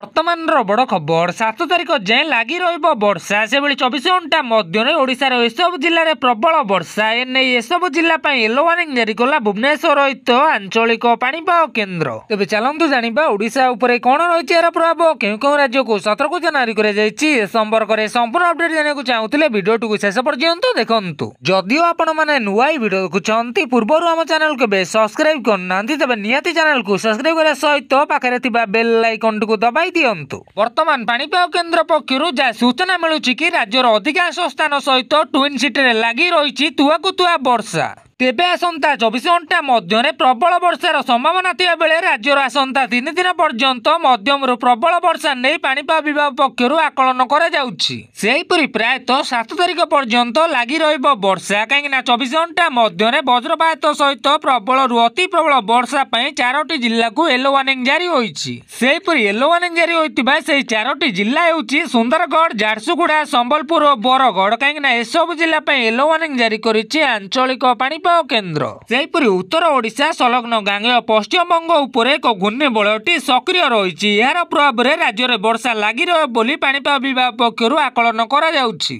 ବର୍ତ୍ତମାନର ବଡ଼ ଖବର 7 ତାରିଖ ଯାଏଁ ଲାଗି ରହିବ ବର୍ଷା। ସେଭଳି 24 ଘଣ୍ଟା ମଧ୍ୟରେ ଓଡ଼ିଶାର ଏସବୁ ଜିଲ୍ଲାରେ ପ୍ରବଳ ବର୍ଷା। ଏନେଇ ଏସବୁ ଜିଲ୍ଲା ପାଇଁ ୟେଲୋ ୱାର୍ଣ୍ଣିଂ ଜାରି କଲା ଭୁବନେଶ୍ୱର ସ୍ଥିତ ଆଞ୍ଚଳିକ ପାଣିପାଗ କେନ୍ଦ୍ର। ତେବେ ଚାଲନ୍ତୁ ଜାଣିବା ଓଡ଼ିଶା ଉପରେ କ'ଣ ରହିଛି ଏହାର ପ୍ରଭାବ, କେଉଁ କେଉଁ ରାଜ୍ୟକୁ ସତର୍କତା ଜାରି କରାଯାଇଛି। ଏ ସମ୍ପର୍କରେ ସମ୍ପୂର୍ଣ୍ଣ ଅପଡେଟ୍ ଜାଣିବାକୁ ଚାହୁଁଥିଲେ ଭିଡ଼ିଓଟିକୁ ଶେଷ ପର୍ଯ୍ୟନ୍ତ ଦେଖନ୍ତୁ। ଯଦିଓ ଆପଣମାନେ ନୂଆ ଏହି ଭିଡ଼ିଓ ଦେଖୁଛନ୍ତି, ପୂର୍ବରୁ ଆମ ଚ୍ୟାନେଲ କେବେ ସବସ୍କ୍ରାଇବ୍ କରିନାହାନ୍ତି, ତେବେ ନିହାତି ଚ୍ୟାନେଲକୁ ସବସ୍କ୍ରାଇବ୍ କରିବା ସହିତ ପାଖରେ ଥିବା ବେଲ୍ ଆଇକନଟିକୁ ଦବାଇ ଦିଅନ୍ତୁ। ବର୍ତ୍ତମାନ ପାଣିପାଗ କେନ୍ଦ୍ର ପକ୍ଷରୁ ଯାହା ସୂଚନା ମିଳୁଛି କି ରାଜ୍ୟର ଅଧିକାଂଶ ସ୍ଥାନ ସହିତ ଟ୍ୱିନ୍ ସିଟିରେ ଲାଗି ରହିଛି ତୁହାକୁ ତୁହା ବର୍ଷା। ତେବେ ଆସନ୍ତା 24 ଘଣ୍ଟା ମଧ୍ୟରେ ପ୍ରବଳ ବର୍ଷାର ସମ୍ଭାବନା ଥିବା ବେଳେ ରାଜ୍ୟର ଆସନ୍ତା 3 ଦିନ ପର୍ଯ୍ୟନ୍ତ ମଧ୍ୟମରୁ ପ୍ରବଳ ବର୍ଷା ନେଇ ପାଣିପାଗ ବିଭାଗ ପକ୍ଷରୁ ଆକଳନ କରାଯାଉଛି। ସେହିପରି ପ୍ରାୟତଃ 7 ତାରିଖ ପର୍ଯ୍ୟନ୍ତ ଲାଗି ରହିବ ବର୍ଷା, କାହିଁକିନା 24 ଘଣ୍ଟା ମଧ୍ୟରେ ବଜ୍ରପାତ ସହିତ ପ୍ରବଳରୁ ଅତି ପ୍ରବଳ ବର୍ଷା ପାଇଁ 4ଟି ଜିଲ୍ଲାକୁ ୟେଲୋ ୱାର୍ଣ୍ଣିଂ ଜାରି ହୋଇଛି। ସେହିପରି ୟେଲୋ ୱାର୍ଣ୍ଣିଂ ଜାରି ହୋଇଥିବା ସେହି 4ଟି ଜିଲ୍ଲା ହେଉଛି ସୁନ୍ଦରଗଡ଼, ଝାରସୁଗୁଡ଼ା, ସମ୍ବଲପୁର ଓ ବରଗଡ଼। କାହିଁକିନା ଏସବୁ ଜିଲ୍ଲା ପାଇଁ ୟେଲୋ ୱାର୍ଣ୍ଣିଂ ଜାରି କରିଛି ଆଞ୍ଚଳିକ ପାଣିପାଗ କେନ୍ଦ୍ର। ସେହିପରି ଉତ୍ତର ଓଡ଼ିଶା ସଂଲଗ୍ନ ଗାଙ୍ଗେୟ ପଶ୍ଚିମବଙ୍ଗ ଉପରେ ଏକ ଘୂର୍ଣ୍ଣିବଳୟଟି ସକ୍ରିୟ ରହିଛି। ଏହାର ପ୍ରଭାବରେ ରାଜ୍ୟରେ ବର୍ଷା ଲାଗି ରହିବ ବୋଲି ପାଣିପାଗ ବିଭାଗ ପକ୍ଷରୁ ଆକଳନ କରାଯାଉଛି।